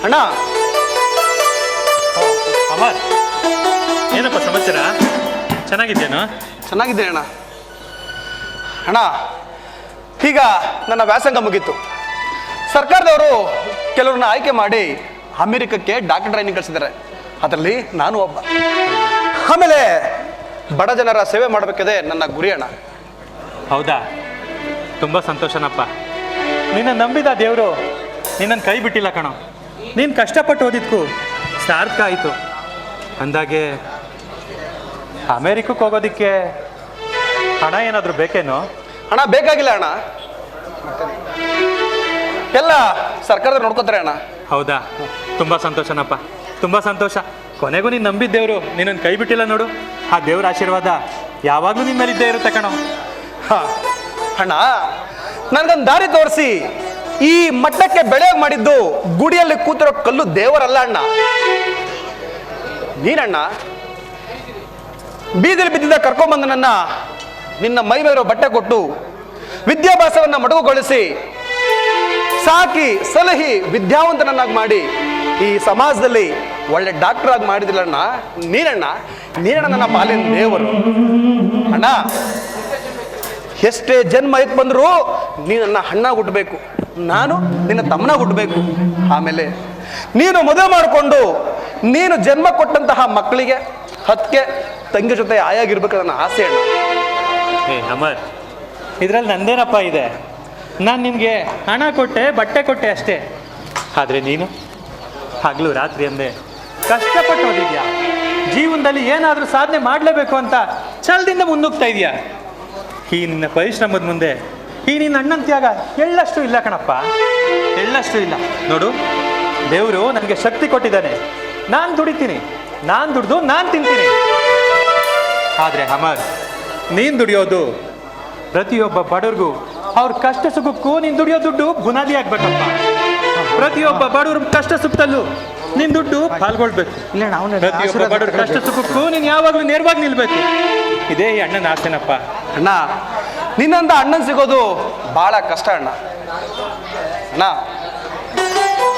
ಅಣ್ಣ. ಅಮರ್, ಏನಪ್ಪ ಸಮಾಚಾರ? ಚೆನ್ನಾಗಿದ್ದೇನೋ? ಚೆನ್ನಾಗಿದ್ದೇನೆ ಅಣ್ಣ. ಅಣ್ಣ, ಈಗ ನನ್ನ ವ್ಯಾಸಂಗ ಮುಗೀತು. ಸರ್ಕಾರದವರು ಕೆಲವ್ರನ್ನ ಆಯ್ಕೆ ಮಾಡಿ ಅಮೆರಿಕಕ್ಕೆ ಡಾಕ್ಟರ್ ಟ್ರೈನಿಂಗ್ ಕಳಿಸಿದ್ದಾರೆ. ಅದರಲ್ಲಿ ನಾನು ಒಬ್ಬ. ಆಮೇಲೆ ಬಡ ಜನರ ಸೇವೆ ಮಾಡಬೇಕದೇ ನನ್ನ ಗುರಿ ಅಣ್ಣ. ಹೌದಾ? ತುಂಬ ಸಂತೋಷನಪ್ಪ. ನಿನ್ನ ನಂಬಿದ ದೇವರು ನಿನ್ನನ್ನು ಕೈ ಬಿಟ್ಟಿಲ್ಲ ಕಣೋ. ನೀನು ಕಷ್ಟಪಟ್ಟು ಓದಿದ್ಕು ಸಾರ್ಥಕ ಆಯಿತು. ಅಂದಾಗೆ ಅಮೇರಿಕಕ್ಕೆ ಹೋಗೋದಕ್ಕೆ ಹಣ ಏನಾದರೂ ಬೇಕೇನೋ? ಹಣ ಬೇಕಾಗಿಲ್ಲ ಅಣ್ಣ, ಎಲ್ಲ ಸರ್ಕಾರದವ್ರು ನೋಡ್ಕೋತಾರೆ ಅಣ್ಣ. ಹೌದಾ? ತುಂಬ ಸಂತೋಷನಪ್ಪ, ತುಂಬ ಸಂತೋಷ. ಕೊನೆಗೂ ನೀನು ನಂಬಿದ್ದೇವರು ನಿನ್ನನ್ನು ಕೈ ಬಿಟ್ಟಿಲ್ಲ ನೋಡು. ಆ ದೇವ್ರ ಆಶೀರ್ವಾದ ಯಾವಾಗಲೂ ನಿನ್ನ ಮೇಲೆ ಇದ್ದೇ ಇರುತ್ತೆ ಕಣೋ. ಹಾಂ ಅಣ್ಣ, ನನಗೊಂದು ದಾರಿ ತೋರಿಸಿ ಈ ಮಟ್ಟಕ್ಕೆ ಬೆಳೆಯೋಗಿ ಮಾಡಿದ್ದು ಗುಡಿಯಲ್ಲಿ ಕೂತಿರೋ ಕಲ್ಲು ದೇವರಲ್ಲ ಅಣ್ಣ, ನೀನಣ್ಣ. ಬೀದಿಲಿ ಬಿದ್ದಿದ್ದ ಕರ್ಕೊಂಬಂದು ನಿನ್ನ ಮೈ ಮೇಲಿರೋ ಬಟ್ಟೆ ಕೊಟ್ಟು ವಿದ್ಯಾಭ್ಯಾಸವನ್ನ ಮಡುಗುಗೊಳಿಸಿ ಸಾಕಿ ಸಲಹಿ ವಿದ್ಯಾವಂತನನ್ನಾಗಿ ಮಾಡಿ ಈ ಸಮಾಜದಲ್ಲಿ ಒಳ್ಳೆ ಡಾಕ್ಟರ್ ಆಗಿ ಮಾಡಿದಿಲ್ಲಣ್ಣ ನೀನಣ್ಣ. ನನ್ನ ಪಾಲಿನ ದೇವರು ಅಣ್ಣ. ಎಷ್ಟೇ ಜನ್ಮ ಎತ್ ಬಂದರೂ ನೀನು ನನ್ನ ಅಣ್ಣ ಹುಟ್ಟಬೇಕು, ನಾನು ನಿನ್ನ ತಮ್ಮನ ಹುಟ್ಟಬೇಕು. ಆಮೇಲೆ ನೀನು ಮದುವೆ ಮಾಡಿಕೊಂಡು ನೀನು ಜನ್ಮ ಕೊಟ್ಟಂತಹ ಮಕ್ಕಳಿಗೆ ಹತ್ಕೆ ತಂಗಿ ಜೊತೆ ಆಯಾಗಿರ್ಬೇಕು ನನ್ನ ಆಸೆ ಅಣ್ಣ. ಅಮರ್, ಇದರಲ್ಲಿ ನಂದೇನಪ್ಪ ಇದೆ? ನಾನು ನಿನಗೆ ಹಣ ಕೊಟ್ಟೆ, ಬಟ್ಟೆ ಕೊಟ್ಟೆ ಅಷ್ಟೇ. ಆದರೆ ನೀನು ಹಗಲು ರಾತ್ರಿ ಅಂದೆ ಕಷ್ಟಪಟ್ಟು ಓದಿದ್ಯಾ. ಜೀವನದಲ್ಲಿ ಏನಾದರೂ ಸಾಧನೆ ಮಾಡಲೇಬೇಕು ಅಂತ ಛಲದಿಂದ ಮುನ್ನುಗ್ತಾ ಇದೆಯಾ. ಈ ನಿನ್ನ ಪರಿಶ್ರಮದ ಮುಂದೆ ಈ ನಿನ್ನ ಅಣ್ಣನ ತ್ಯಾಗ ಎಳ್ಳಷ್ಟು ಇಲ್ಲ ಕಣಪ್ಪ, ಎಳ್ಳಷ್ಟು ಇಲ್ಲ. ನೋಡು, ದೇವರು ನನಗೆ ಶಕ್ತಿ ಕೊಟ್ಟಿದ್ದಾನೆ. ನಾನು ದುಡಿತೀನಿ, ನಾನು ದುಡ್ದು ನಾನು ತಿಂತೀನಿ. ಆದರೆ ಅಮರ್, ನೀನು ದುಡಿಯೋದು ಪ್ರತಿಯೊಬ್ಬ ಬಡವ್ರಿಗೂ ಅವ್ರ ಕಷ್ಟ ಸುಖಕ್ಕೂ ನೀನು ದುಡಿಯೋ ದುಡ್ಡು ಬುನಾದಿ ಆಗ್ಬೇಕಪ್ಪ. ಪ್ರತಿಯೊಬ್ಬ ಬಡವ್ರ ಕಷ್ಟ ಸುಖದಲ್ಲೂ ನಿನ್ನ ದುಡ್ಡು ಪಾಲ್ಗೊಳ್ಬೇಕು. ಪ್ರತಿಯೊಬ್ಬ ಬಡವ್ರ ಕಷ್ಟ ಸುಖಕ್ಕೂ ನೀನು ಯಾವಾಗಲೂ ನೇರವಾಗಿ ನಿಲ್ಬೇಕು. ಇದೇ ಈ ಅಣ್ಣನ ಆಸೆನಪ್ಪ. ಅಣ್ಣ, ನಿನ್ನಂತ ಅಣ್ಣನ್ ಸಿಗೋದು ಬಹಳ ಕಷ್ಟ ಅಣ್ಣ. ಅಣ್ಣ,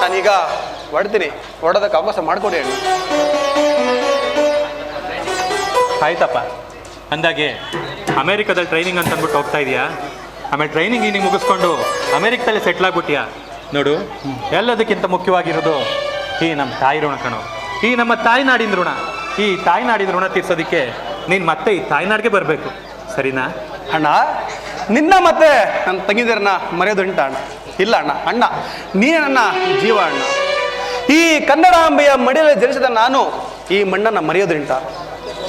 ನಾನೀಗ ಹೊಡ್ತೀನಿ, ಹೊಡೋದಕ್ಕೆ ಅವಕಾಶ ಮಾಡಿಕೊಡಿ ಅಣ್ಣ. ಆಯ್ತಪ್ಪ. ಅಂದಾಗೆ ಅಮೇರಿಕಾದಲ್ಲಿ ಟ್ರೈನಿಂಗ್ ಅಂತ ಅಂದ್ಬಿಟ್ಟು ಹೋಗ್ತಾ ಇದೆಯಾ? ಆಮೇಲೆ ಟ್ರೈನಿಂಗ್ ನೀನು ಮುಗಿಸ್ಕೊಂಡು ಅಮೇರಿಕದಲ್ಲಿ ಸೆಟ್ಲ್ ಆಗ್ಬಿಟ್ಟಿಯಾ? ನೋಡು, ಎಲ್ಲದಕ್ಕಿಂತ ಮುಖ್ಯವಾಗಿರೋದು ಈ ನಮ್ಮ ತಾಯಿ ಋಣ ಕಣೋ. ಈ ನಮ್ಮ ತಾಯ್ನಾಡಿನ ಋಣ. ಈ ತಾಯ್ನಾಡಿನ ಋಣ ತೀರ್ಸೋದಕ್ಕೆ ನೀನು ಮತ್ತೆ ಈ ತಾಯ್ನಾಡಿಗೆ ಬರಬೇಕು, ಸರಿನಾ? ಅಣ್ಣ, ನಿನ್ನ ಮತ್ತೆ ನನ್ನ ತಂಗಿದಿರನ್ನ ಮರೆಯೋದುಂಟ ಅಣ್ಣ? ಇಲ್ಲ ಅಣ್ಣ. ಅಣ್ಣ, ನೀನೇ ನನ್ನ ಜೀವ ಅಣ್ಣ. ಈ ಕನ್ನಡಾಂಬೆಯ ಮಡಿಯಲ್ಲಿ ಜನಿಸಿದ ನಾನು ಈ ಮಣ್ಣನ್ನು ಮರೆಯೋದುಂಟ?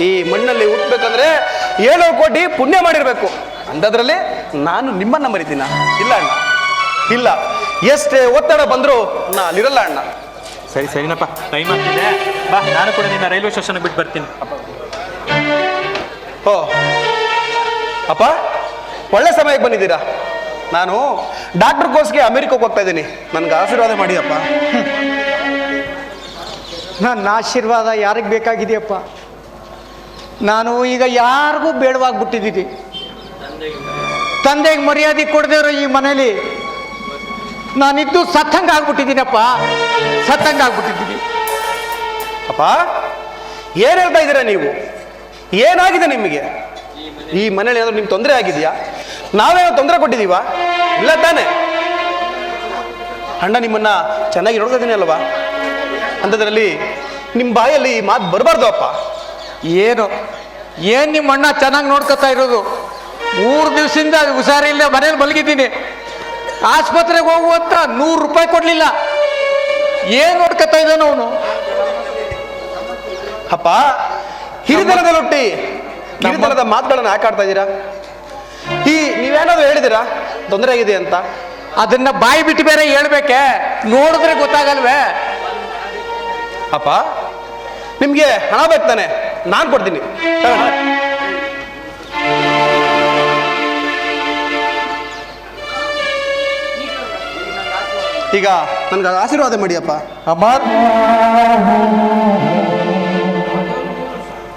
ಈ ಮಣ್ಣಲ್ಲಿ ಹುಟ್ಟಬೇಕಂದ್ರೆ 7 ಕೋಟಿ ಪುಣ್ಯ ಮಾಡಿರಬೇಕು. ಅಂಥದ್ರಲ್ಲಿ ನಾನು ನಿಮ್ಮನ್ನ ಮರಿತೀನ? ಇಲ್ಲ ಅಣ್ಣ, ಇಲ್ಲ. ಎಷ್ಟೇ ಒತ್ತಡ ಬಂದರೂ ನಾ ಅಲ್ಲಿರಲ್ಲ ಅಣ್ಣ. ಸರಿ ಸರಿನಪ್ಪ, ಟೈಮ್ ಆಗ್ತಿದೆ. ಬಾ, ನಾನು ಕೂಡ ನಿನ್ನ ರೈಲ್ವೆ ಸ್ಟೇಷನ್ಗೆ ಬಿಟ್ಟು ಬರ್ತೀನಿ. ಓ ಅಪ್ಪ, ಒಳ್ಳೆ ಸಮಯಕ್ಕೆ ಬಂದಿದ್ದೀರಾ. ನಾನು ಡಾಕ್ಟರ್ ಕೋರ್ಸ್ಗೆ ಅಮೆರಿಕಕ್ಕೆ ಹೋಗ್ತಾ ಇದ್ದೀನಿ. ನನಗೆ ಆಶೀರ್ವಾದ ಮಾಡಿ ಅಪ್ಪ. ನನ್ನ ಆಶೀರ್ವಾದ ಯಾರಿಗೆ ಬೇಕಾಗಿದೆಯಪ್ಪ? ನಾನು ಈಗ ಯಾರಿಗೂ ಬೇಡವಾಗ್ಬಿಟ್ಟಿದ್ದೀನಿ. ತಂದೆಗೆ ಮರ್ಯಾದೆ ಕೊಡದೇ ಈ ಮನೇಲಿ ನಾನಿದ್ದು ಸತ್ತಂಗೆ ಆಗ್ಬಿಟ್ಟಿದ್ದೀನಪ್ಪ, ಸತ್ತಂಗೆ ಆಗ್ಬಿಟ್ಟಿದ್ದೀನಿ. ಅಪ್ಪ, ಏನು ಹೇಳ್ತಾ ಇದ್ದೀರಾ ನೀವು? ಏನಾಗಿದೆ ನಿಮಗೆ? ಈ ಮನೇಲಿ ಏನಾದರೂ ನಿಮ್ಗೆ ತೊಂದರೆ ಆಗಿದೆಯಾ? ನಾವೇನೋ ತೊಂದರೆ ಕೊಟ್ಟಿದ್ದೀವಾ? ಇಲ್ಲ ತಾನೆ? ಅಣ್ಣ ನಿಮ್ಮನ್ನ ಚೆನ್ನಾಗಿ ನೋಡ್ತಾ ಇದ್ದೀನಿ ಅಲ್ವಾ? ಅಂಥದ್ರಲ್ಲಿ ನಿಮ್ಮ ಬಾಯಲ್ಲಿ ಈ ಮಾತು ಬರಬಾರ್ದು ಅಪ್ಪ. ಏನು ನಿಮ್ಮ ಅಣ್ಣ ಚೆನ್ನಾಗಿ ನೋಡ್ಕೊತಾ ಇರೋದು? 3 ದಿವಸದಿಂದ ಹುಷಾರಿಲ್ಲ, ಮನೇಲಿ ಮಲಗಿದ್ದೀನಿ. ಆಸ್ಪತ್ರೆಗೆ ಹೋಗುವಂತ 100 ರೂಪಾಯಿ ಕೊಡಲಿಲ್ಲ. ಏನು ನೋಡ್ಕೊತಾ ಇದ್ದಾನ ಅವನು? ಅಪ್ಪ, ಹಿರಿತನದಲ್ಲಿ ಹುಟ್ಟಿ ಹಿರಿತನದ ಮಾತುಗಳನ್ನು ಯಾಕೆ ಆಡ್ತಾ ಇದ್ದೀರಾ? ನೀವೇನಾದ್ರು ಹೇಳಿದ್ದೀರಾ ತೊಂದರೆ ಆಗಿದೆ ಅಂತ? ಅದನ್ನ ಬಾಯಿ ಬಿಟ್ಟು ಬೇರೆ ಹೇಳ್ಬೇಕೆ? ನೋಡಿದ್ರೆ ಗೊತ್ತಾಗಲ್ವೇ? ಅಪ್ಪ, ನಿಮ್ಗೆ ಹಣ ಬೇಕು ತಾನೆ? ನಾನು ಕೊಡ್ತೀನಿ. ಈಗ ನನ್ಗೆ ಆಶೀರ್ವಾದ ಮಾಡಿ ಅಪ್ಪ. ಅಮರ್,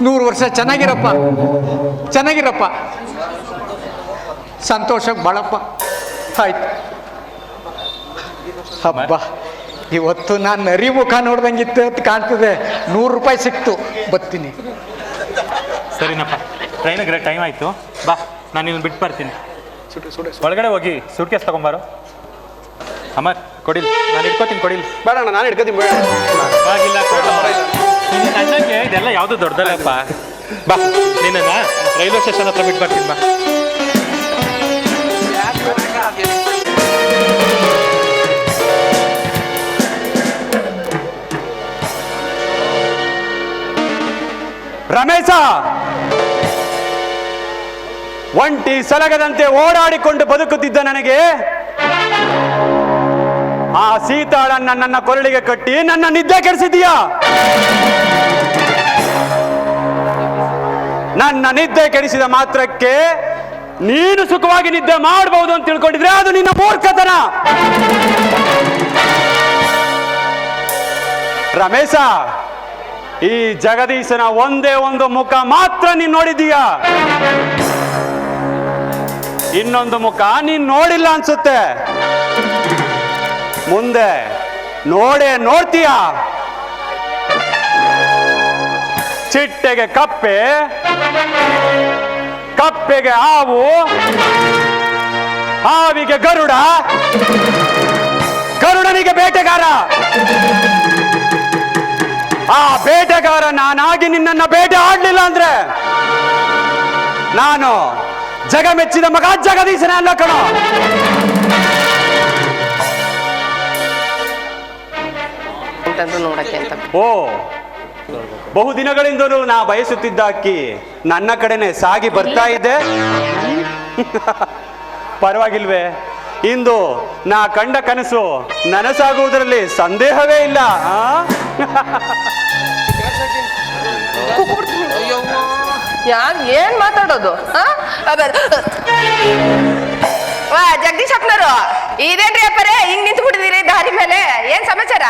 100 ವರ್ಷ ಚೆನ್ನಾಗಿರಪ್ಪ, ಚೆನ್ನಾಗಿರಪ್ಪ, ಸಂತೋಷಕ್ಕೆ ಬಾಳಪ್ಪ. ಆಯ್ತು. ಹಬ್ಬ, ಇವತ್ತು ನಾನು ನರಿ ಮುಖ ನೋಡ್ದಂಗಿತ್ತು ಅಂತ ಕಾಣ್ತದೆ. 100 ರೂಪಾಯಿ ಸಿಕ್ತು, ಬರ್ತೀನಿ. ಸರಿನಪ್ಪ, ಟ್ರೈನಿಗೆ ಟೈಮ್ ಆಯಿತು, ಬಾ ನಾನು ನಿನ್ನ ಬಿಟ್ಟು ಬರ್ತೀನಿ. ಒಳಗಡೆ ಹೋಗಿ ಸೂಟ್ ಕೇಸ್ ತಗೊಂಬಾರು. ಅಮರ್ ಕೊಡಿಲ್, ನಾನು ಇಟ್ಕೋತೀನಿ, ಕೊಡಿಲ್. ಬೇಡ ಅಣ್ಣ, ನಾನು ಹಿಡ್ಕೊತೀನಿ ಬೇಡ. ಆಗಿಲ್ಲ, ಅಣ್ಣಂಗೆ ಇದೆಲ್ಲ ಯಾವುದು ದೊಡ್ಡದಲ್ಲಪ್ಪ. ಬಾ, ನಿನ್ನ ರೈಲ್ವೆ ಸ್ಟೇಷನ್ ಹತ್ರ ಬಿಟ್ಟು ಬರ್ತೀನಿ, ಬಾ. ರಮೇಶ, ಒಂಟಿ ಸಲಗದಂತೆ ಓಡಾಡಿಕೊಂಡು ಬದುಕುತ್ತಿದ್ದ ನನಗೆ ಆ ಸೀತಾಳನ್ನ ನನ್ನ ಕೊರಳಿಗೆ ಕಟ್ಟಿ ನನ್ನ ನಿದ್ದೆ ಕೆಡಿಸಿದೀಯಾ? ನನ್ನ ನಿದ್ದೆ ಕೆಡಿಸಿದ ಮಾತ್ರಕ್ಕೆ ನೀನು ಸುಖವಾಗಿ ನಿದ್ದೆ ಮಾಡಬಹುದು ಅಂತ ತಿಳ್ಕೊಂಡಿದ್ರೆ ಅದು ನಿನ್ನ ಮೂರ್ಖತನ. ರಮೇಶ, ಈ ಜಗದೀಶನ ಒಂದೇ ಒಂದು ಮುಖ ಮಾತ್ರ ನೀನ್ ನೋಡಿದೀಯ, ಇನ್ನೊಂದು ಮುಖ ನೀನ್ ನೋಡಿಲ್ಲ ಅನ್ಸುತ್ತೆ. ಮುಂದೆ ನೋಡ್ತೀಯ. ಚಿಟ್ಟೆಗೆ ಕಪ್ಪೆ, ಕಪ್ಪೆಗೆ ಹಾವು, ಹಾವಿಗೆ ಗರುಡ, ಗರುಡನಿಗೆ ಬೇಟೆಗಾರ. ಆ ಬೇಟೆಗಾರ ನಾನಾಗಿ ನಿನ್ನನ್ನ ಬೇಟೆ ಆಡ್ಲಿಲ್ಲ ಅಂದ್ರೆ ನಾನು ಜಗ ಮೆಚ್ಚಿದ ಮಗ ಜಗದೀಶನ ಅಲ್ಲ ಕಣೋ. ಓ, ಬಹುದಿನಗಳಿಂದಲೂ ನಾ ಬಯಸುತ್ತಿದ್ದ ಅಕ್ಕಿ ನನ್ನ ಕಡೆನೆ ಸಾಗಿ ಬರ್ತಾ ಇದ್ದೆ. ಪರವಾಗಿಲ್ವೇ, ಇಂದು ನಾ ಕಂಡ ಕನಸು ನನಸಾಗುವುದರಲ್ಲಿ ಸಂದೇಹವೇ ಇಲ್ಲ. ಏನ್ ಮಾತಾಡೋದು? ಜಗದೀಶ್ ಅಪ್ಪನವರು, ಇದೇನ್ರಿ ಅಪ್ಪರೇ ಹಿಂಗ್ ನಿಂತು ಬಿಟ್ಟಿದ್ದೀರಿ ದಾರಿ ಮೇಲೆ? ಏನ್ ಸಮಾಚಾರ?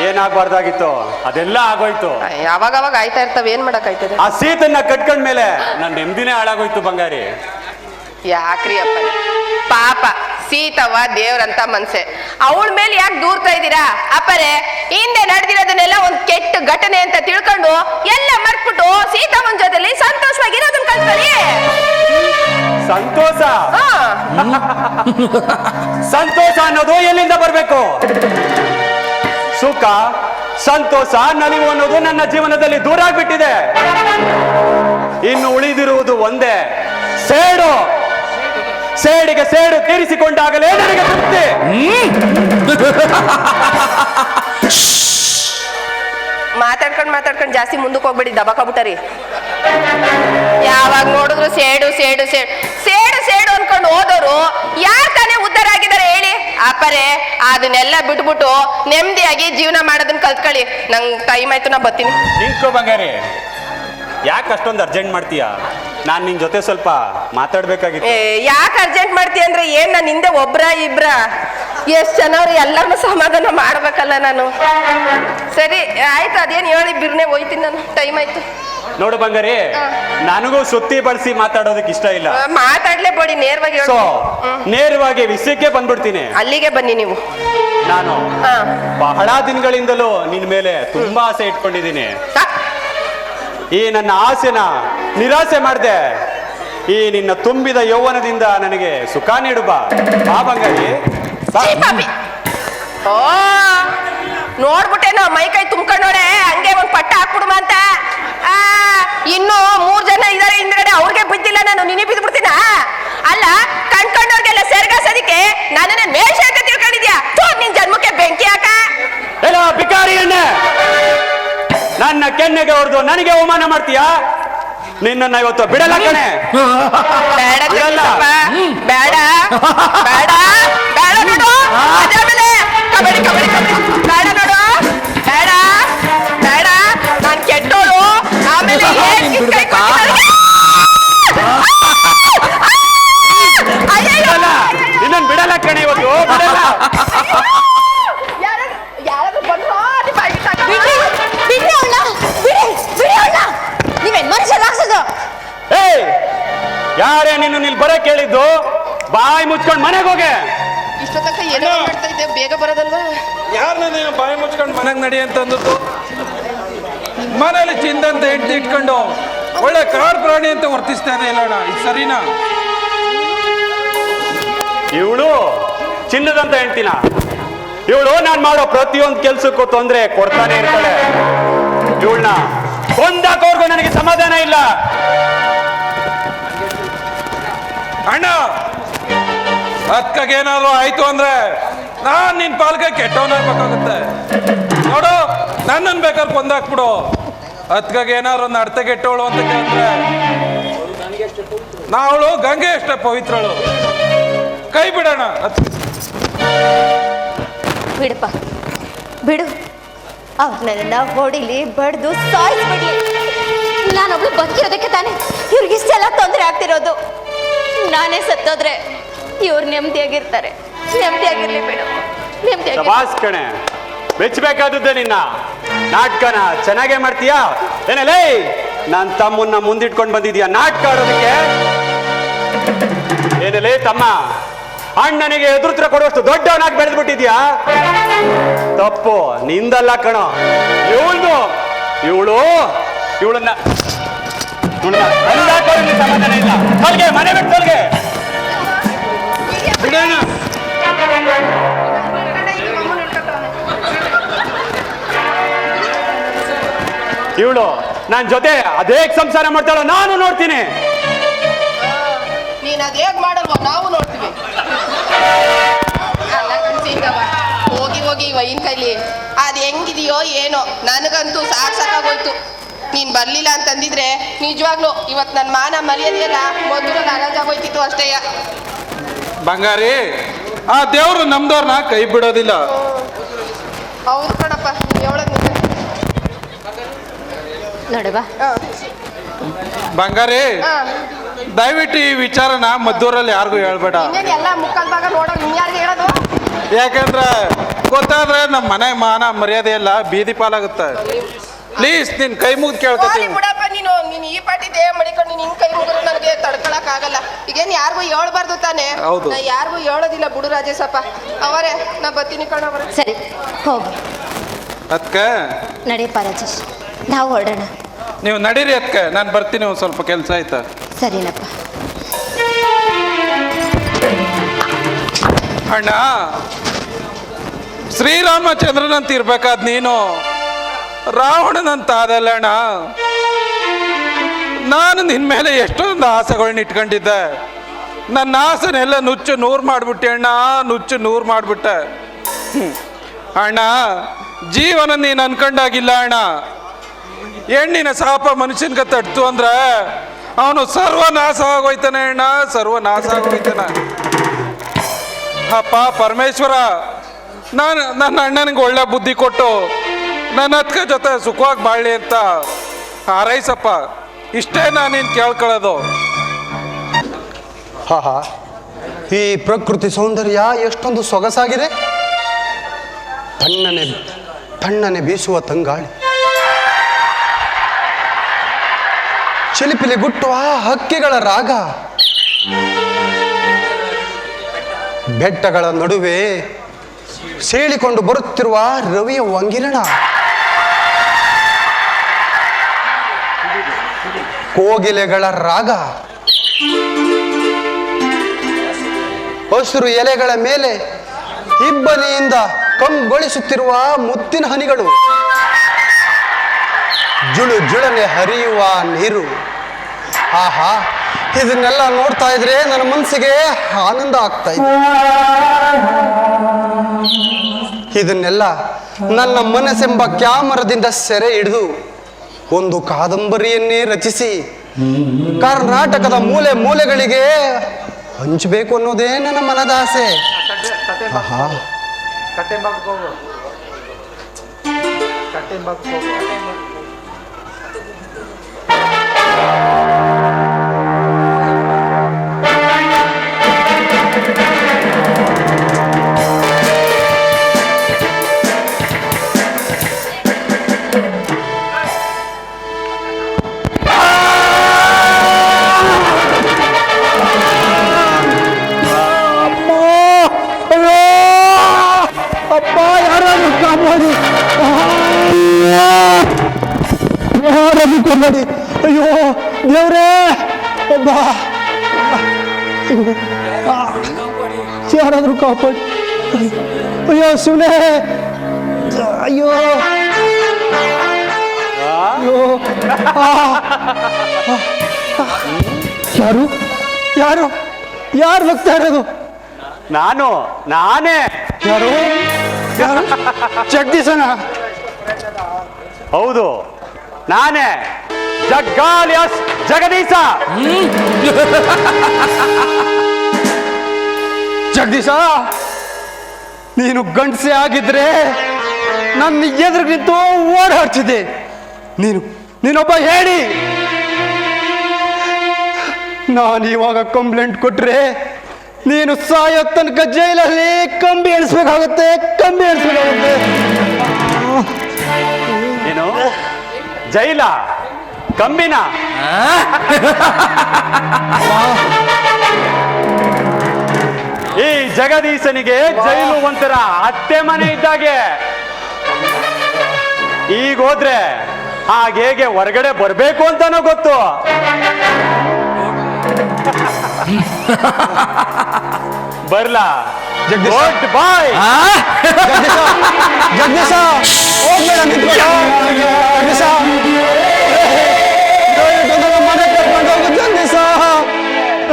ಏನಾಗ್ಬಾರ್ದಾಗಿತ್ತು ಅದೆಲ್ಲ ಆಗೋಯ್ತು. ಅವಾಗ ಆಯ್ತಾ ಇರ್ತಾವ, ಏನ್ ಮಾಡಕ್ ಆಯ್ತದೆ? ಆ ಸೀತನ್ನ ಕಟ್ಕೊಂಡ್ಮೇಲೆ ನನ್ನ ನೆಮ್ಮದಿನೇ ಹಾಳಾಗೋಯ್ತು ಬಂಗಾರಿ. ಯಾಕ್ರಿ ಅಪ್ಪರೇ, ಪಾಪ ಸೀತವ್ವ ದೇವ್ರಂತ ಮನ್ಸೆ, ಅವಳ ಮೇಲೆ ಯಾಕೆ ದೂರ್ತಾ ಇದ್ದೀರಾ ಅಪ್ಪರೇ? ಹಿಂದೆ ನಡೆದಿರೋದನ್ನೆಲ್ಲ ಒಂದ್ ಕೆಟ್ಟ ಘಟನೆ ಅಂತ ತಿಳ್ಕೊಂಡು ಎಲ್ಲ ಮರ್ತ್ಬಿಟ್ಟು ಸೀತಮ್ಮನ ಜೊತೆಲಿ ಸಂತೋಷವಾಗಿರೋದನ್ನ ಕಲ್ತ್ಕೊಳ್ಳಿ. ಸಂತೋಷ? ಸಂತೋಷ ಅನ್ನೋದು ಎಲ್ಲಿಂದ ಬರ್ಬೇಕು? ಸುಖ, ಸಂತೋಷ, ನಲಿವು ಅನ್ನೋದು ನನ್ನ ಜೀವನದಲ್ಲಿ ದೂರ ಆಗ್ಬಿಟ್ಟಿದೆ. ಇನ್ನು ಉಳಿದಿರುವುದು ಒಂದೇ, ಸೇಡು. ಸೇಡಿಗೆ ಸೇಡು ತೀರಿಸಿಕೊಂಡಾಗಲೇ ನನಗೆ ತೃಪ್ತಿ. ಮಾತಾಡ್ಕೊಂಡು ಜಾಸ್ತಿ ಮುಂದಕ್ಕೆ ಹೋಗ್ಬೇಡಿ, ದಬಾಕಬಿಟ್ಟರಿ. ಯಾವಾಗ ನೋಡಿದ್ರು ಸೇಡು ಸೇಡು ಸೇಡು ಸೇಡು ಸೇಡು ಅನ್ಕೊಂಡು ಹೋದವರು ಯಾರು ತಾನೇ ಉದ್ಧಾರ ಆಗಿದ್ದಾರೆ ಹೇಳಿ ಅಪ್ಪರೇ? ಅದನ್ನೆಲ್ಲ ಬಿಟ್ಬಿಟ್ಟು ನೆಮ್ಮದಿಯಾಗಿ ಜೀವನ ಮಾಡೋದನ್ನ ಕಲ್ತ್ಕೊಳ್ಳಿ. ನಂಗೆ ಟೈಮ್ ಆಯ್ತು, ನಾ ಬರ್ತೀನಿ. ನಿಂತ್ಕೋ ಬಂಗಾರಿ, ಯಾಕೆ ಅಷ್ಟೊಂದು ಅರ್ಜೆಂಟ್ ಮಾಡ್ತೀಯಾ? ನಾನು ನಿನ್ ಜೊತೆ ಸ್ವಲ್ಪ ಮಾತಾಡ್ಬೇಕಾಗಿತ್ತು. ಯಾಕೆ ಅರ್ಜೆಂಟ್ ಮಾಡ್ತೀಯ ಅಂದ್ರೆ ಏನ್ ನಾನು ಹಿಂದೆ ಒಬ್ರ ಇಬ್ರ ಎಷ್ಟ್ ಜನವ್ರು ಎಲ್ಲರನ್ನು ಸಮಾಧಾನ ಮಾಡ್ಬೇಕಲ್ಲ ನಾನು. ಸರಿ ಆಯ್ತು, ಅದೇನು ಹೇಳಿ ಬಿರ್ನೆ ಹೋಯ್ತೀನಿ ನಾನು, ಟೈಮ್ ಆಯ್ತು. ನೋಡು ಬಂಗಾರಿ, ನನಗೂ ಸುತ್ತಿ ಬಳಸಿ ಮಾತಾಡೋದಕ್ಕೆ ಇಷ್ಟ ಇಲ್ಲ. ಮಾತಾಡ್ಲೇಬೇಡಿ, ನೇರವಾಗಿ ಸೊ ನೇರವಾಗಿ ವಿಷಯಕ್ಕೆ ಬಂದ್ಬಿಡ್ತೀನಿ. ಅಲ್ಲಿಗೆ ಬನ್ನಿ ನೀವು. ನಾನು ಬಹಳ ದಿನಗಳಿಂದಲೂ ನಿನ್ ಮೇಲೆ ತುಂಬಾ ಆಸೆ ಇಟ್ಕೊಂಡಿದ್ದೀನಿ. ಈ ನನ್ನ ಆಸೆನ ನಿರಾಸೆ ಮಾಡಿದೆ. ಈ ನಿನ್ನ ತುಂಬಿದ ಯೌವನದಿಂದ ನನಗೆ ಸುಖ ನೀಡು ಬಾ ಬಂಗಾರಿ. ಓ ನೋಡ್ಬಿಟ್ಟೇನೋ ಮೈ ಕೈ ತುಂಬ್ಕೊಂಡೋಡೆ, ಹಂಗೆ ಒಂದ್ ಪಟ್ಟ ಹಾಕ್ಬಿಡುಮ ಅಂತ. ಇನ್ನು 3 ಜನ ಇದಾರೆ ಹಿಂದ್ಗಡೆ, ಅವ್ರಿಗೆ ಬಿದ್ದಿಲ್ಲ, ನಾನು ನಿನ್ನೆ ಬಿದ್ದು ಬಿಡ್ತೀನ? ಅಲ್ಲ, ಕಣ್ಕೊಂಡವ್ರಿಗೆಲ್ಲ ಸೆರ್ಗಾಸೋದಿಕ್ಕೆ ನನ್ನನ್ನ ಮೇಷ ಅಂತ ತಿಳ್ಕೊಂಡಿದ್ಯಾ? ನಿನ್ ಜನ್ಮಕ್ಕೆ ಬೆಂಕಿ ಹಾಕ. ಎಲ್ಲ ಬಿಕಾರಿ ಎಣ್ಣೆ ನನ್ನ ಕೆನ್ನೆಗೆ ಹೊಡೆದು ನನಗೆ ಅವಮಾನ ಮಾಡ್ತೀಯಾ? ನಿನ್ನ ಇವತ್ತು ಬಿಡಲ್ಲ ಕಣೆ. ಬೇಡ ಬೇಡ ಬೇಡ ಬೇಡ ನೋಡು, ಕಬಡ್ಡಿ ಕಬಡ್ಡಿ ಕಬಡ್ಡಿ ಬೇಡ ನೋಡು, ಬೇಡ ಬೇಡ, ನಾನ್ ಕೆಟ್ಟೋಳು. ಆಮೇಲೆ ನಿನ್ನ ಬಿಡಲ್ಲ ಕಣೆ ಇವತ್ತು, ಬಿಡಲ್ಲ. ಯಾರಾದ್ರೂ ಬಂದ್ರು ನೀವೇನ್ ಮನುಷ್ಯ ರಾಕ್ಷಸ? ಏಯ್, ಯಾರೇ ನಿನ್ನ ನಿಲ್ ಬರ ಕೇಳಿದ್ದು? ಬಾಯಿ ಮುಚ್ಕೊಂಡು ಮನೆಗೆ ಹೋಗೆ. ಇಷ್ಟೋ ತನಕ ಏನೋ ಮಾಡ್ತಾ ಇದ್ದೆ, ಬೇಗ ಬರೋದಲ್ವಾ? ಯಾರನ್ನ ನೀನು ಬಾಯಿ ಮುಚ್ಕೊಂಡು ಮನೆಗೆ ನಡಿ ಅಂತಂದದ್ದು? ಮನೇಲಿ ಚಿಂದಂತ ಹೆಂಡತಿ ಇಟ್ಕೊಂಡು ಒಳ್ಳೆ ಕಾಡು ಪ್ರಾಣಿ ಅಂತ ವರ್ತಿಸ್ತಾ ಇದೆ ಇಲ್ಲಣ್ಣ, ಇದು ಸರಿನಾ? ಇವಳು ಚಿನ್ನದಂತ ಹೆಂಡ್ತಿನ, ಇವಳು ನಾನು ಮಾಡೋ ಪ್ರತಿಯೊಂದು ಕೆಲ್ಸಕ್ಕೂ ತೊಂದರೆ ಕೊಡ್ತಾನೆ ಇರ್ತಾಳೆ. ಇವಳನ್ನ ಕೊಂದಾಕೋರ್ಗು ನನಗೆ ಸಮಾಧಾನ ಇಲ್ಲ. ಅಣ್ಣ, ಅಕ್ಕಗೇನಾದ್ರು ಆಯ್ತು ಅಂದ್ರೆ ನಾನ್ ನಿನ್ ಪಾಲ್ಗೆ ಕೆಟ್ಟವನಾಗ್ಬೇಕಾಗುತ್ತೆ. ನೋಡು, ನನ್ನನ್ ಬೇಕಾದ್ರೆ ಕೊಂದಾಕ್ಬಿಡು. ಅತ್ಕಗೇನಾದ್ರು ಒಂದು ಅರ್ಥ ಕೆಟ್ಟವಳು ಅಂತ ಕೇಳಿದ್ರೆ ನಾವಳು ಗಂಗೆ ಅಷ್ಟೇ ಪವಿತ್ರಳು. ಕೈ ಬಿಡೋಣ. ಬಿಡಪ್ಪ, ಬಿಡು. ಅವ್ರನ್ನೆಲ್ಲ ಹೊಡಿಲಿ, ಬಡ್ದು ಸಾಯಿಸ್ಬಿಡ್ಲಿ. ನಾನೊಬ್ಳು ಬದುಕಿರೋದಕ್ಕೆ ತಾನೇ ಇವ್ರಿಗೆ ಇಷ್ಟೆಲ್ಲ ತೊಂದರೆ ಆಗ್ತಿರೋದು. ನಾನೇ ಸತ್ತೋದ್ರೆ ಇವ್ರು ನೆಮ್ಮದಿಯಾಗಿರ್ತಾರೆ. ನೆಮ್ಮದಿಯಾಗಿರ್ಲಿ ಬಿಡು, ನೆಮ್ಮದಿಯಾಗಿ. ಶಬಾಸ್ ಕಣೆ, ಮೆಚ್ಚಬೇಕಾದದ್ದೇ ನಿನ್ನ ನಾಟಕನ ಚೆನ್ನಾಗೇ ಮಾಡ್ತೀಯಾ ಏನಲೇ? ನನ್ನ ತಮ್ಮನ್ನ ಮುಂದಿಟ್ಕೊಂಡು ಬಂದಿದ್ಯಾ ನಾಟಕ ಆಡೋದಕ್ಕೆ? ಏನಲೇ ತಮ್ಮ, ಅಣ್ಣನಿಗೆ ಎದುರುತ್ರ ಕೊಡುವಷ್ಟು ದೊಡ್ಡವನಾಗಿ ಬೆಳೆದ್ಬಿಟ್ಟಿದ್ಯಾ? ತಪ್ಪು ನಿಂದಲ್ಲ ಕಣೋ, ಇವಳನ್ನ ಸಮಾಧಾನ ಇಲ್ಲ. ತೊಲ್ಗೆ, ಮನೆ ಬಿಟ್ಟು ತೊಲ್ಗೆ. ಬಿಡೋಣ. ಇವಳು ನನ್ನ ಜೊತೆ ಅದೇ ಸಂಸಾರ ಮಾಡ್ತಾಳ, ನಾನು ನೋಡ್ತೀನಿ. ನೀನ್ ಅದ್ ಹೇಗ್ ಮಾಡಲ್ವ ನಾವು ನೋಡ್ತೀವಿ. ಅಲ್ಲ ಕಣ್ಸೀಗವ, ಹೋಗಿ ಹೋಗಿ ವೈನ್ ಕೈಲಿ ಅದ್ ಹೆಂಗಿದೆಯೋ ಏನೋ, ನನಗಂತೂ ಸಾಕಾಗೋಯ್ತು. ನೀನ್ ಬರ್ಲಿಲ್ಲ ಅಂತಂದಿದ್ರೆ ನಿಜವಾಗ್ಲು ಇವತ್ ನನ್ ಮಾನ ಮರ್ಯಾದೆಯಲ್ಲ ಮೊದಲು ನಾರಾಜಾಗೋಯ್ತಿತ್ತು ಅಷ್ಟೇಯ. ಬಂಗಾರಿ, ಆ ದೇವ್ರು ನಮ್ದವ್ರನ್ನ ಕೈ ಬಿಡೋದಿಲ್ಲ. ಹೌದು ಕಣಪ್ಪ, ಹೇಳೋದ್ ನಿಜ. ನೋಡುವ, ಬಂಗಾರಿ, ದಯವಿಟ್ಟು ಈ ವಿಚಾರನ ಮದ್ದೂರಲ್ಲಿ ಯಾರಿಗೂ ಹೇಳ್ಬೇಡ. ಇನ್ನೇನ್ ಎಲ್ಲ ಮುಕ್ಕಲ್ ಭಾಗ ನೋಡೋ ನೀನ್ ಯಾರಿಗೆ ಹೇಳೋದು? ಯಾಕಂದ್ರೆ ಗೊತ್ತಾದ್ರೆ ನಮ್ಮ ಮನೆ ಮಾನ ಮರ್ಯಾದೆ ಎಲ್ಲ ಬೀದಿ ಪಾಲಾಗುತ್ತೆ. ಪ್ಲೀಸ್ ನಿನ್ ಕೈ ಮುಗ್ದು ಹೋಗ್ಲಿ ಕೇಳ್ಕೊತೀನಿ. ಬಿಡಪ್ಪ, ನೀನ್ ಈ ಪಾಟಿ ದೇಹ ಮಡಿಕೊಂಡು ನೀನ್ ಹಿಂಗ್ ಕೈ ಮುಗಿದ್ರು ನನಗೆ ತಡ್ಕೊಳಕ್ ಆಗಲ್ಲ. ಈಗೇನ್ ಯಾರಿಗೂ ಹೇಳ್ಬಾರ್ದು ತಾನೆ? ಹೌದು. ನಾ ಯಾರಿಗೂ ಹೇಳೋದಿಲ್ಲ ಬಿಡು ರಾಜೇಶಪ್ಪ. ಅವರೇ ನಾ ಬತ್ತೀನಿ ಕಣವರ. ಸರಿ ಹೋಗು. ಅದಕ್ಕೆ ನಡಿಯಪ್ಪ ರಾಜೇಶ್, ನಾವು ಹೊರಡೋಣ. ನೀವು ನಡೀರಿ, ಅದಕ್ಕೆ ನಾನು ಬರ್ತೀನಿ, ಒಂದು ಸ್ವಲ್ಪ ಕೆಲಸ ಆಯ್ತಾ? ಸರಿನಪ್ಪ. ಅಣ್ಣ, ಶ್ರೀರಾಮಚಂದ್ರನಂತ ಇರ್ಬೇಕಾದ್ ನೀನು ರಾವಣನಂತ ಆದಲ್ಲ ಅಣ್ಣ. ನಾನು ನಿನ್ನ ಮೇಲೆ ಎಷ್ಟೊಂದು ಆಸೆಗಳನ್ನ ಇಟ್ಕೊಂಡಿದ್ದೆ. ನನ್ನ ಆಸೆನೆಲ್ಲ ನುಚ್ಚು ನೂರು ಮಾಡಿಬಿಟ್ಟೆ ಅಣ್ಣ, ನುಚ್ಚು ನೂರು ಮಾಡಿಬಿಟ್ಟೆ. ಅಣ್ಣ, ಜೀವನ ನೀನು ಅನ್ಕೊಂಡಾಗಿಲ್ಲ ಅಣ್ಣ. ಹೆಣ್ಣಿನ ಶಾಪ ಮನುಷ್ಯನ್ಗೆ ತಡ್ತು ಅಂದ್ರೆ ಅವನು ಸರ್ವನಾಶ ಆಗೋಯ್ತಾನೆ ಅಣ್ಣ, ಸರ್ವನಾಶ ಆಗೋಯ್ತಾನೆ. ಅಪ್ಪ ಪರಮೇಶ್ವರ, ನನ್ನ ಅಣ್ಣನಿಗೆ ಒಳ್ಳೆ ಬುದ್ಧಿ ಕೊಟ್ಟು ನನ್ನ ಅತ್ಕ ಜೊತೆ ಸುಖವಾಗಿ ಬಾಳ್ಲಿ ಅಂತ ಹಾರೈಸಪ್ಪ. ಇಷ್ಟೇ ನಾನೇನು ಕೇಳ್ಕೊಳ್ಳೋದು. ಹಾ, ಈ ಪ್ರಕೃತಿ ಸೌಂದರ್ಯ ಎಷ್ಟೊಂದು ಸೊಗಸಾಗಿದೆ. ತಣ್ಣನೆ ಬೀಸುವ ತಂಗಾಳಿ, ಚಿಲಿಪಿಲಿ ಗುಟ್ಟುವ ಹಕ್ಕಿಗಳ ರಾಗ, ಬೆಟ್ಟಗಳ ನಡುವೆ ಸೀಳಿಕೊಂಡು ಬರುತ್ತಿರುವ ರವಿಯ ವಂಗಿರಣ, ಕೋಗಿಲೆಗಳ ರಾಗ, ಹಸಿರು ಎಲೆಗಳ ಮೇಲೆ ಇಬ್ಬನಿಯಿಂದ ಕಂಗೊಳಿಸುತ್ತಿರುವ ಮುತ್ತಿನ ಹನಿಗಳು, ಜುಳು ಜುಳನೆ ಹರಿಯುವ ನೀರು. ಆಹಾ, ಇದನ್ನೆಲ್ಲ ನೋಡ್ತಾ ಇದ್ರೆ ನನ್ನ ಮನಸ್ಸಿಗೆ ಆನಂದ ಆಗ್ತಾ ಇದೆ. ಇದನ್ನೆಲ್ಲ ನನ್ನ ಮನಸ್ಸೆಂಬ ಕ್ಯಾಮರದಿಂದ ಸೆರೆ ಹಿಡಿದು ಒಂದು ಕಾದಂಬರಿಯನ್ನೇ ರಚಿಸಿ ಕರ್ನಾಟಕದ ಮೂಲೆ ಮೂಲೆಗಳಿಗೆ ಹಂಚಬೇಕು ಅನ್ನೋದೇ ನನ್ನ ಮನದಾಸೆ. ಆಹಾ, ನೋಡಿ, ಅಯ್ಯೋ ದೇವ್ರೇ, ಒಬ್ಬ ಯಾರಾದ್ರೂ ಕಾಪಾಡಿ. ಅಯ್ಯೋ ಶಿವನೇ, ಅಯ್ಯೋ ಅಯ್ಯೋ, ಯಾರು ಯಾರು ಯಾರು ಹೋಗ್ತಾ ಇರೋದು? ನಾನೇ. ಯಾರು ಯಾರು? ಜಗದೀಶನ? ಹೌದು, ನಾನೇ ಜಗ್ಗಾಲಿಯಸ್ ಜಗದೀಶ. ಜಗದೀಶ, ನೀನು ಗಂಡಸೆ ಆಗಿದ್ರೆ ನನ್ನ ಎದುರಿಗೆ ನಿಂತು ಓಡಾಡ್ತಿದ್ದೆ. ನೀನೊಬ್ಬ ಹೇಳಿ. ನಾನು ಇವಾಗ ಕಂಪ್ಲೇಂಟ್ ಕೊಟ್ರೆ ನೀನು ಸಾಯೋ ತನಕ ಜೈಲಲ್ಲಿ ಕಂಬಿ ಎಣಿಸ್ಬೇಕಾಗುತ್ತೆ. ಏನು ಜೈಲ ಕಂಬಿನ? ಈ ಜಗದೀಶನಿಗೆ ಜೈಲು ಒಂಥರ ಅತ್ತೆ ಮನೆ ಇದ್ದಾಗೆ. ಈಗ ಹೋದ್ರೆ ಹಾಗೇಗೆ ಹೊರಗಡೆ ಬರ್ಬೇಕು ಅಂತಾನೋ ಗೊತ್ತು. ಬರ್ಲಾ ಗುಡ್ ಬಾಯ್. ಜಗದೀಶ ಹೋಗ್ಬೇಡ, ಜಗದೀಶ ಮನೆ ಕರ್ಕೊಂಡು ಹೋಗು ಜಗದೀಶ.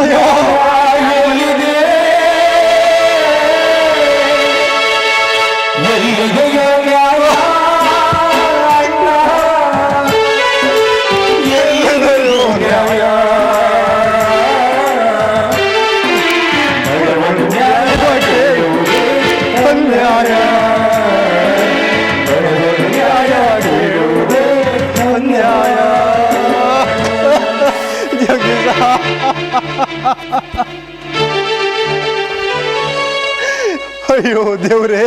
ಅಯ್ಯೋ ಅಯ್ಯೋ ದೇವ್ರೇ,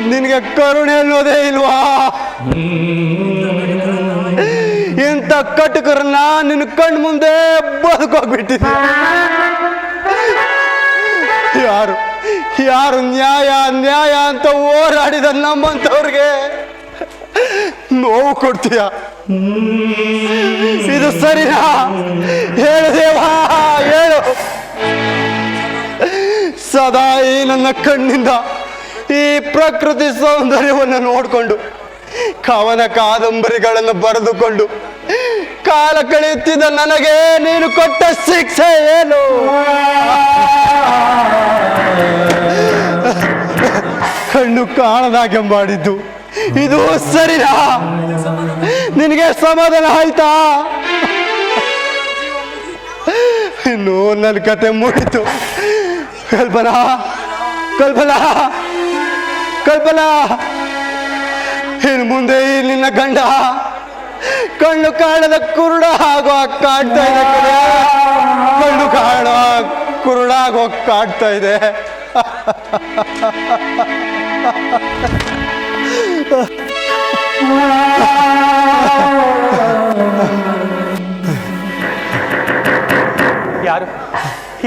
ನಿನಗೆ ಕರುಣೆ ಅನ್ನೋದೇ ಇಲ್ವಾ? ಇಂಥ ಕಟುಕರನ್ನ ನಿನ್ನ ಕಣ್ಣು ಮುಂದೆ ಬದುಕೋಗ್ಬಿಟ್ಟಿದೆ. ಯಾರು ನ್ಯಾಯ ಅಂತ ಹೋರಾಡಿದ ನಮ್ಮಂಥವ್ರಿಗೆ ನೋವು ಕೊಡ್ತೀಯ? ಇದು ಸರಿನಾ? ಹೇಳು ದೇವಾ, ಹೇಳು. ಸದಾ ಈ ನನ್ನ ಕಣ್ಣಿಂದ ಈ ಪ್ರಕೃತಿ ಸೌಂದರ್ಯವನ್ನು ನೋಡಿಕೊಂಡು ಕವನ ಕಾದಂಬರಿಗಳನ್ನು ಬರೆದುಕೊಂಡು ಕಾಲ ಕಳೆಯುತ್ತಿದ್ದ ನನಗೆ ನೀನು ಕೊಟ್ಟ ಶಿಕ್ಷೆ ಏನು? ಕಣ್ಣು ಕಾಣದಾಗೆ ಮಾಡಿದ್ದು ಇದು ಸರಿನಾ? ನಿನಗೆ ಸಮಾಧಾನ ಆಯ್ತಾ? ಇನ್ನು ನನ್ನ ಕತೆ ಮುಗಿತು. ಕಲ್ಪನಾ, ಇನ್ನು ಮುಂದೆ ಈ ನಿನ್ನ ಗಂಡ ಕಣ್ಣು ಕಾಣದ ಕುರುಡ ಆಗೋ ಕಾಡ್ತಾ ಇದೆ ಕಡೆ. ಕಣ್ಣು ಕಾಣೋ ಕುರುಡ ಆಗೋ ಕಾಡ್ತಾ ಇದೆ.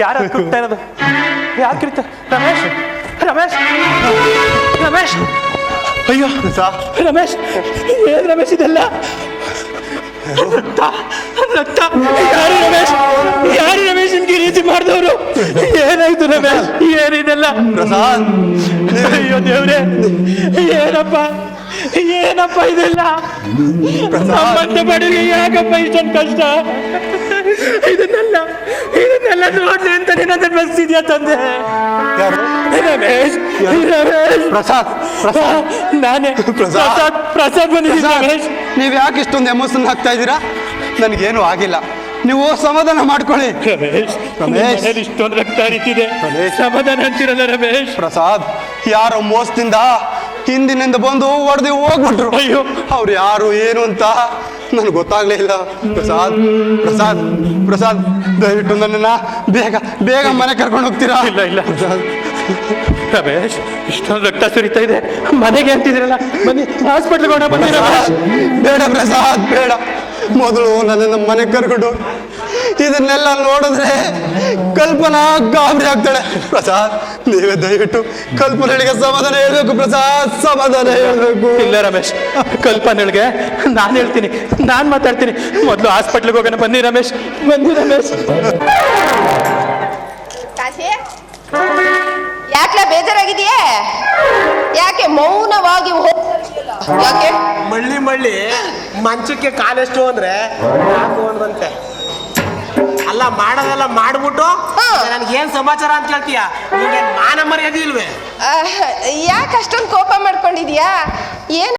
ಯಾರು ಕೂಗ್ತಾ ಇರೋದು? ಯಾಕೆ ರಮೇಶ್ ರಮೇಶ್ ರಮೇಶ್ ಅಯ್ಯೋ ರಮೇಶ್, ಏನ್ ರಮೇಶ್ ಇದೆಲ್ಲ? ಯಾರು ರಮೇಶ್ ನಿಮ್ಗೆ ಈ ರೀತಿ ಮಾಡಿದವರು? ಏನಾಯ್ತು ರಮೇಶ್? ಏನಿದೆಲ್ಲ? ಪ್ರಸಾದ್, ಅಯ್ಯೋ ದೇವ್ರೆ, ಏನಪ್ಪ ಇದೆಲ್ಲ? ಸಂಬಂಧ ಬಡವರಿಗೆ ಯಾಕಪ್ಪ ಇಷ್ಟೊಂದು ಕಷ್ಟ? ಇದನ್ನೆಲ್ಲ ನೋಡ್ಲಿ ಅಂತ ನಿನ್ನ ಬಸ್ತಿದ್ಯಾ ತಂದೆ? ರಮೇಶ್, ಪ್ರಸಾದ್, ನಾನೇ ಪ್ರಸಾದ್ ಬಂದಿದ್ದೀನಿ. ರಮೇಶ್, ನೀವ್ ಯಾಕೆ ಇಷ್ಟೊಂದು ಎಮೋಷನ್ ಆಗ್ತಾ ಇದ್ದೀರಾ? ನನಗೇನು ಆಗಿಲ್ಲ, ನೀವು ಸಮಾಧಾನ ಮಾಡ್ಕೊಳ್ಳಿ. ರಮೇಶ್, ಇಷ್ಟೊಂದು ರಕ್ತ ಹರಿತಿದೆ, ಸಮಾಧಾನ ಅಂತಿರಲ್ಲ ರಮೇಶ್? ಪ್ರಸಾದ್, ಯಾರೋ ಮೋಸದಿಂದ ಹಿಂದಿನಿಂದ ಬಂದು ಹೊಡೆದು ಹೋಗ್ಬಿಟ್ರು. ಅಯ್ಯೋ, ಅವ್ರು ಯಾರು ಏನು ಅಂತ ನನಗೆ ಗೊತ್ತಾಗ್ಲೇ ಇಲ್ಲ. ಪ್ರಸಾದ್ ದಯವಿಟ್ಟು ನನ್ನನ್ನ ಬೇಗ ಮನೆ ಕರ್ಕೊಂಡು ಹೋಗ್ತೀರಾ? ಇಲ್ಲ ರಮೇಶ್, ಇಷ್ಟೊಂದು ರಕ್ತ ಸುರಿತಾ ಇದೆ, ಮನೆಗೆ ಅಂತಿದ್ರಲ್ಲ, ಬನ್ನಿ ಹಾಸ್ಪಿಟ್ಲ್ಗೆ ಹೊಡ ಬನ್ನಿ ರಮೇಶ್. ಬೇಡ ಪ್ರಸಾದ್, ಬೇಡ. ಮೊದಲು ನನ್ನನ್ನು ಮನೆ ಕರ್ಕೊಂಡು ಇದನ್ನೆಲ್ಲ ನೋಡಿದ್ರೆ ಕಲ್ಪನಾ ಗಾಬರಿ ಆಗ್ತಾಳೆ. ಪ್ರಸಾದ್, ನೀವೇ ದಯವಿಟ್ಟು ಕಲ್ಪನೆಗೆ ಸಮಾಧಾನ ಹೇಳ್ಬೇಕು. ಪ್ರಸಾದ್, ಸಮಾಧಾನ ಹೇಳ್ಬೇಕು. ಇಲ್ಲ ರಮೇಶ್, ಕಲ್ಪನೆಗೆ ನಾನು ಹೇಳ್ತೀನಿ, ನಾನು ಮಾತಾಡ್ತೀನಿ. ಮೊದಲು ಹಾಸ್ಪಿಟ್ಲಿಗೆ ಹೋಗೋಣ. ಬನ್ನಿ ರಮೇಶ್, ಬನ್ನಿ ರಮೇಶ್. ಕಾಶಿ, ಯಾಕೆ ಬೇಜಾರಾಗಿದೆಯೇ? ಯಾಕೆ ಮೌನವಾಗಿ ಯಾಕೆ? ಮಳ್ಳಿ ಮಂಚಕ್ಕೆ ಕಾಲೆಷ್ಟು ಅಂದ್ರೆ ಯಾಕು ಅಂದ್ರಂತೆ. ಅಲ್ಲ, ಮಾಡೋದೆಲ್ಲ ಮಾಡ್ಬಿಟ್ಟು ನನ್ಗೇನ್ ಸಮಾಚಾರ ಅಂತ ಕೇಳ್ತೀಯ? ನಿಂಗೆ ಮಾನ ಮರ್ಯಾದೆ ಇಲ್ವೇ? ಯಾಕೆ ಅಷ್ಟೊಂದು ಕೋಪ ಮಾಡ್ಕೊಂಡಿದ್ಯಾ? ಏನ್